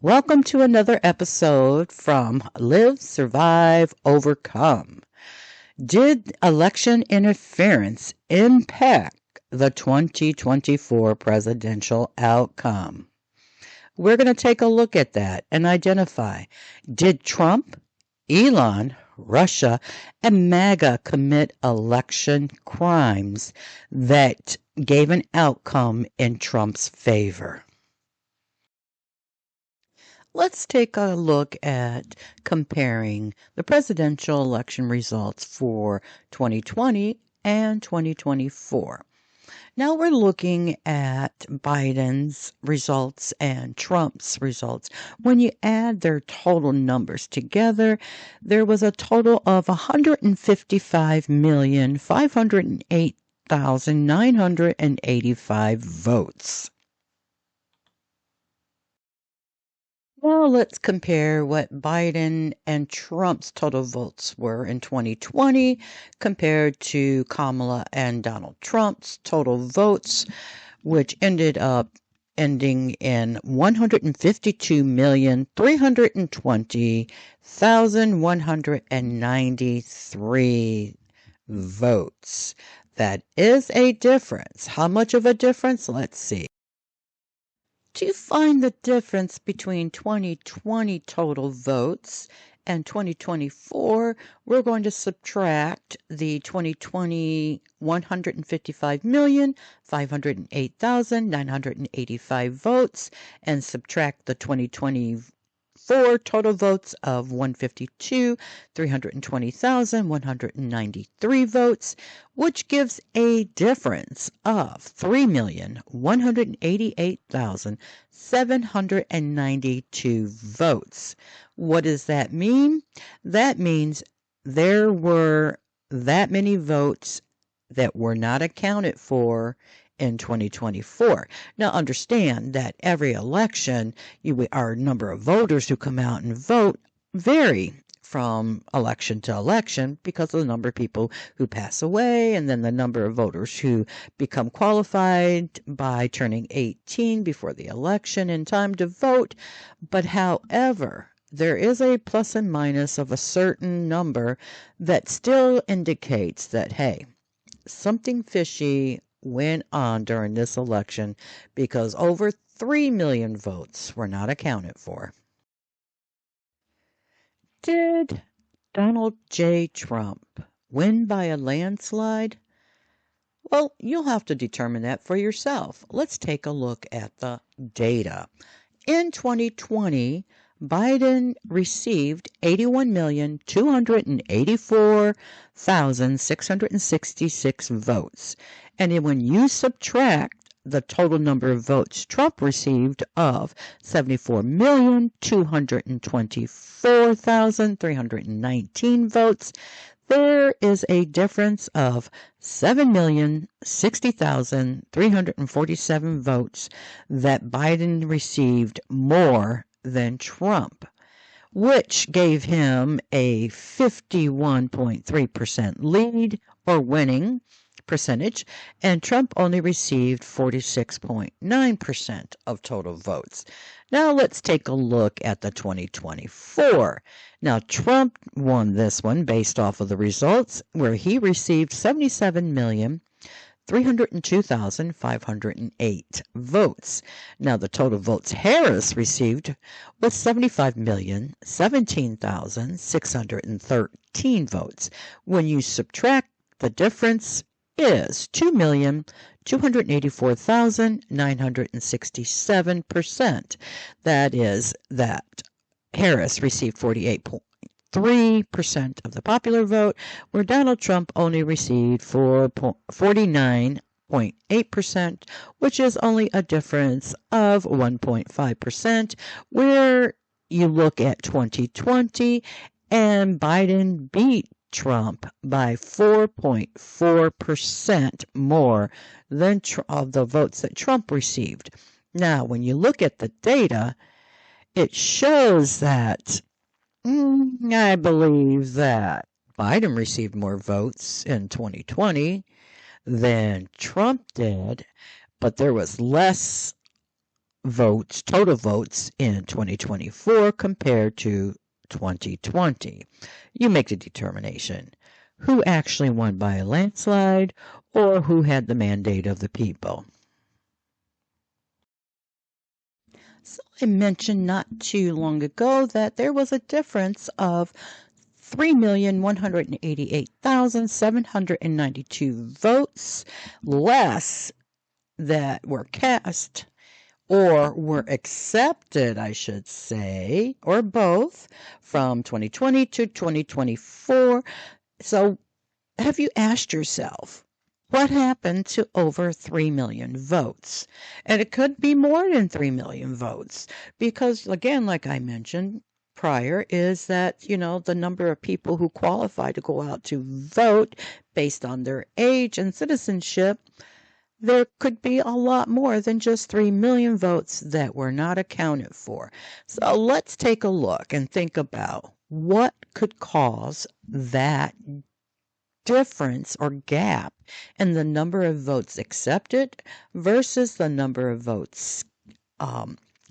Welcome to another episode from Live, Survive, Overcome. Did election interference impact the 2024 presidential outcome? We're going to take a look at that and identify, did Trump, Elon, Russia, and MAGA commit election crimes that gave an outcome in Trump's favor? Let's take a look at comparing the presidential election results for 2020 and 2024. Now we're looking at Biden's results and Trump's results. When you add their total numbers together, there was a total of 155,508,985 votes. Now let's compare what Biden and Trump's total votes were in 2020 compared to Kamala and Donald Trump's total votes, which ended up ending in 152,320,193 votes. That is a difference. How much of a difference? Let's see. To find the difference between 2020 total votes and 2024, we're going to subtract the 2020 155,508,985 votes and subtract the 2024 total votes of 152,320,193 votes, which gives a difference of 3,188,792 votes. What does that mean? That means there were that many votes that were not accounted for in 2024. Now understand that every election, our number of voters who come out and vote vary from election to election because of the number of people who pass away and then the number of voters who become qualified by turning 18 before the election in time to vote. But however, there is a plus and minus of a certain number that still indicates that, hey, something fishy went on during this election because over 3 million votes were not accounted for. Did Donald J. Trump win by a landslide? Well, you'll have to determine that for yourself. Let's take a look at the data. In 2020, Biden received 81,284,666 votes. And then when you subtract the total number of votes Trump received of 74,224,319 votes, there is a difference of 7,060,347 votes that Biden received more than Trump, which gave him a 51.3% lead or winning percentage, and Trump only received 46.9% of total votes. Now let's take a look at the 2024. Now Trump won this one based off of the results where he received 77,302,508 votes. Now the total votes Harris received was 75,017,613 votes. When you subtract, the difference is 2,284,967%. That is that Harris received 48.3% of the popular vote, where Donald Trump only received 49.8%, which is only a difference of 1.5%, where you look at 2020 and Biden beat Trump by 4.4% more than of the votes that Trump received. Now, when you look at the data, it shows that I believe that Biden received more votes in 2020 than Trump did, but there was less votes, total votes in 2024 compared to 2020. You make the determination who actually won by a landslide or who had the mandate of the people. So I mentioned not too long ago that there was a difference of 3,188,792 votes less that were cast or were accepted, I should say, or both, from 2020 to 2024. So have you asked yourself, what happened to over 3 million votes? And it could be more than 3 million votes because, again, like I mentioned prior, is that, the number of people who qualify to go out to vote based on their age and citizenship, there could be a lot more than just 3 million votes that were not accounted for. So let's take a look and think about what could cause that difference or gap in the number of votes accepted versus the number of votes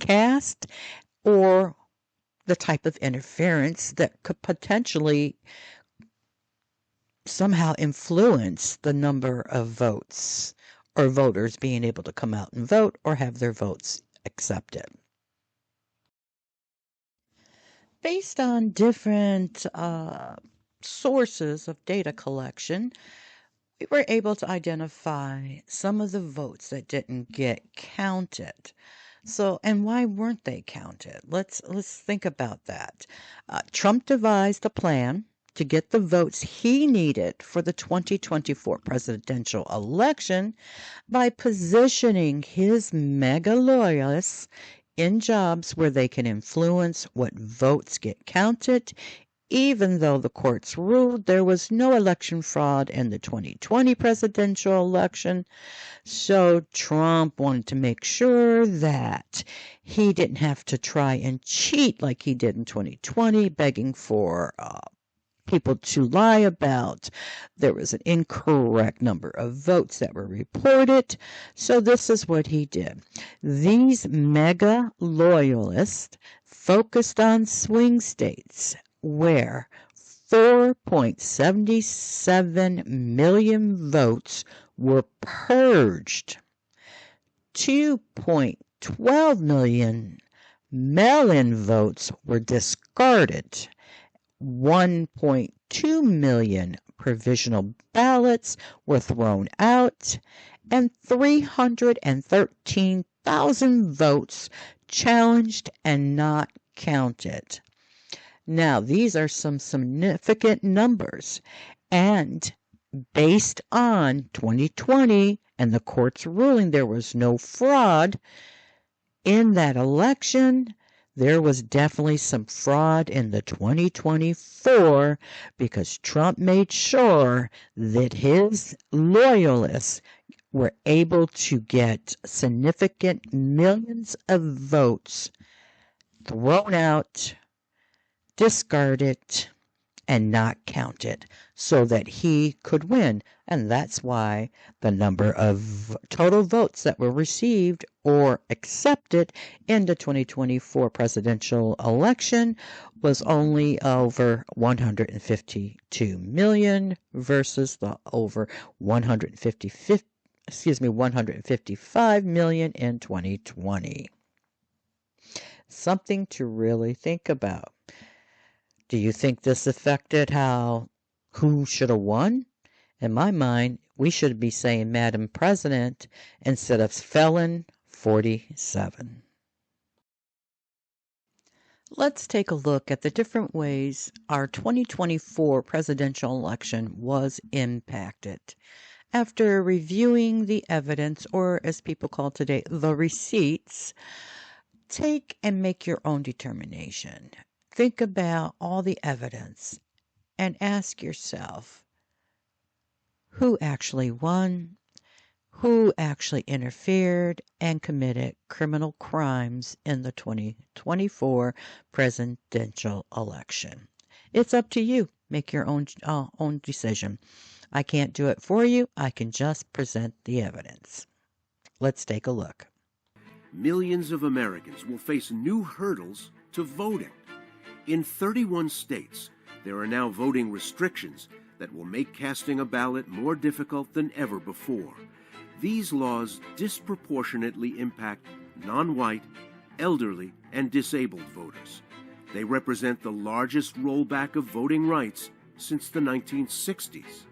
cast, or the type of interference that could potentially somehow influence the number of votes or voters being able to come out and vote or have their votes accepted. Based on different sources of data collection, we were able to identify some of the votes that didn't get counted. So, and why weren't they counted? Let's think about that. Trump devised a plan to get the votes he needed for the 2024 presidential election by positioning his mega loyalists in jobs where they can influence what votes get counted, even though the courts ruled there was no election fraud in the 2020 presidential election. So Trump wanted to make sure that he didn't have to try and cheat like he did in 2020, begging for people to lie about there was an incorrect number of votes that were reported. So this is what he did. These mega loyalists focused on swing states where 4.77 million votes were purged, 2.12 million mail-in votes were discarded, 1.2 million provisional ballots were thrown out, and 313,000 votes challenged and not counted. Now, these are some significant numbers, and based on 2020 and the court's ruling there was no fraud in that election, there was definitely some fraud in the 2024 because Trump made sure that his loyalists were able to get significant millions of votes thrown out, discarded, and not counted so that he could win. And that's why the number of total votes that were received or accepted in the 2024 presidential election was only over 152 million versus the over 155 million in 2020. Something to really think about. Do you think this affected who should have won? In my mind, we should be saying Madam President instead of Felon 47. Let's take a look at the different ways our 2024 presidential election was impacted. After reviewing the evidence, or as people call today, the receipts, take and make your own determination. Think about all the evidence and ask yourself, who actually won, who actually interfered and committed criminal crimes in the 2024 presidential election. It's up to you. Make your own decision. I can't do it for you. I can just present the evidence. Let's take a look. millions of Americans will face new hurdles to voting. In 31 states, there are now voting restrictions that will make casting a ballot more difficult than ever before. These laws disproportionately impact non-white, elderly, and disabled voters. They represent the largest rollback of voting rights since the 1960s.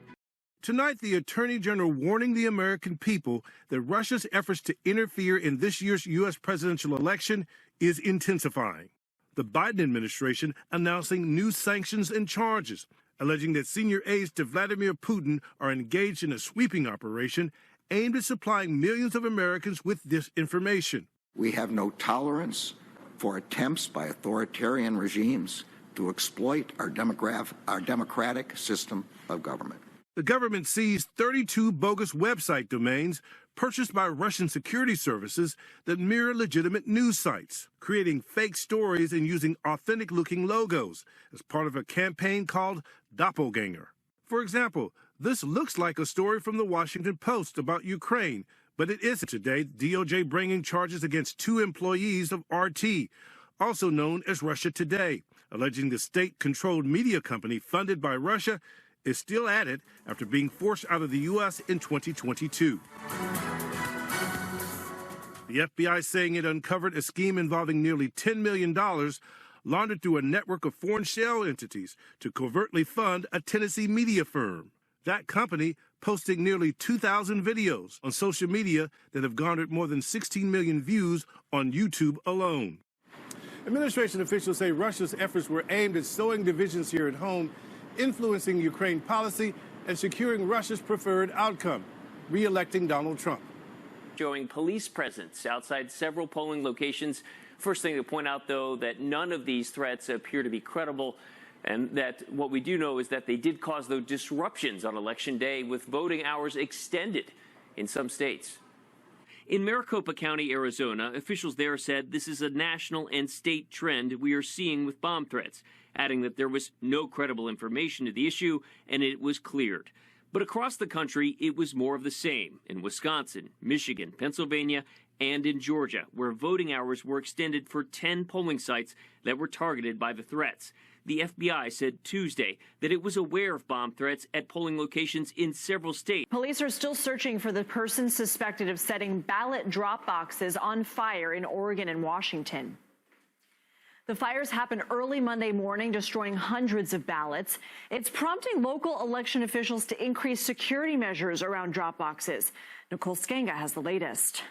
Tonight, the Attorney General warning the American people that Russia's efforts to interfere in this year's U.S. presidential election is intensifying. The Biden administration announcing new sanctions and charges, alleging that senior aides to Vladimir Putin are engaged in a sweeping operation aimed at supplying millions of Americans with disinformation. We have no tolerance for attempts by authoritarian regimes to exploit our democratic system of government. The government seized 32 bogus website domains purchased by Russian security services that mirror legitimate news sites, creating fake stories and using authentic-looking logos as part of a campaign called Doppelganger. For example, this looks like a story from the Washington Post about Ukraine, but it isn't. Today, DOJ bringing charges against 2 employees of RT, also known as Russia Today, alleging the state-controlled media company funded by Russia is still at it after being forced out of the U.S. in 2022. The FBI saying it uncovered a scheme involving nearly $10 million laundered through a network of foreign shell entities to covertly fund a Tennessee media firm. That company posting nearly 2,000 videos on social media that have garnered more than 16 million views on YouTube alone. Administration officials say Russia's efforts were aimed at sowing divisions here at home, influencing Ukraine policy, and securing Russia's preferred outcome, re-electing Donald Trump. Showing police presence outside several polling locations. First thing to point out, though, that none of these threats appear to be credible, and that what we do know is that they did cause those disruptions on Election Day, with voting hours extended in some states. In Maricopa County, Arizona, officials there said this is a national and state trend we are seeing with bomb threats, adding that there was no credible information to the issue and it was cleared. But across the country, it was more of the same in Wisconsin, Michigan, Pennsylvania, and in Georgia, where voting hours were extended for 10 polling sites that were targeted by the threats. The FBI said Tuesday that it was aware of bomb threats at polling locations in several states. Police are still searching for the person suspected of setting ballot drop boxes on fire in Oregon and Washington. The fires happened early Monday morning, destroying hundreds of ballots. It's prompting local election officials to increase security measures around drop boxes. Nicole Skenga has the latest.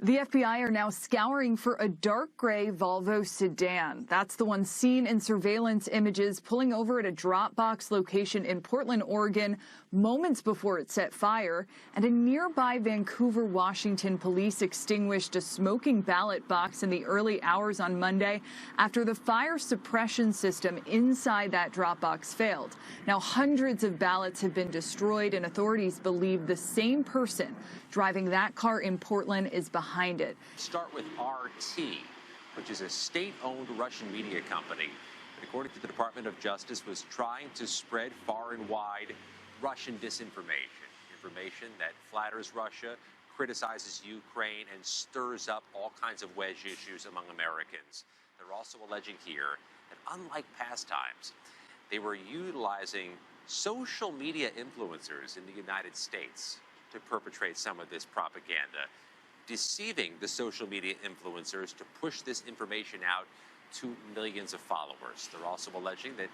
The FBI are now scouring for a dark gray Volvo sedan. That's the one seen in surveillance images pulling over at a Dropbox location in Portland, Oregon, moments before it set fire. And in nearby Vancouver, Washington, police extinguished a smoking ballot box in the early hours on Monday after the fire suppression system inside that Dropbox failed. Now, hundreds of ballots have been destroyed, and authorities believe the same person driving that car in Portland is behind it. Start with RT, which is a state-owned Russian media company that, according to the Department of Justice, was trying to spread far and wide Russian disinformation, information that flatters Russia, criticizes Ukraine, and stirs up all kinds of wedge issues among Americans. They're also alleging here that, unlike past times, they were utilizing social media influencers in the United States to perpetrate some of this propaganda, deceiving the social media influencers to push this information out to millions of followers. They're also alleging that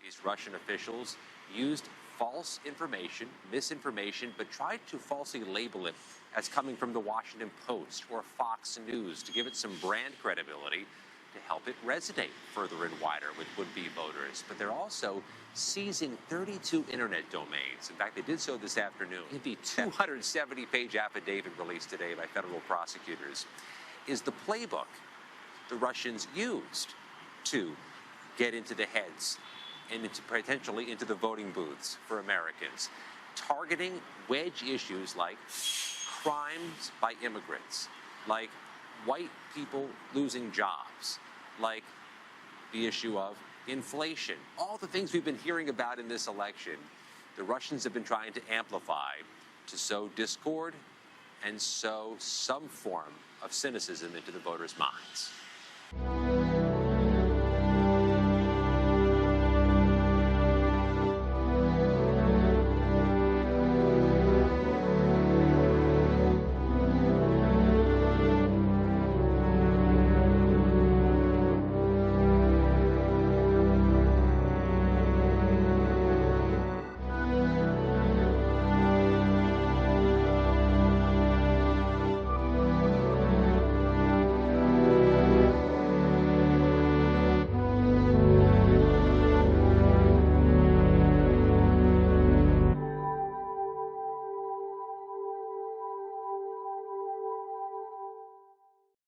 these Russian officials used false information, misinformation, but tried to falsely label it as coming from the Washington Post or Fox News to give it some brand credibility, to help it resonate further and wider with would-be voters. But they're also seizing 32 internet domains. In fact, they did so this afternoon. The 270-page affidavit released today by federal prosecutors is the playbook the Russians used to get into the heads and potentially into the voting booths for Americans, targeting wedge issues like crimes by immigrants, like white people losing jobs, like the issue of inflation. All the things we've been hearing about in this election, the Russians have been trying to amplify to sow discord and sow some form of cynicism into the voters' minds.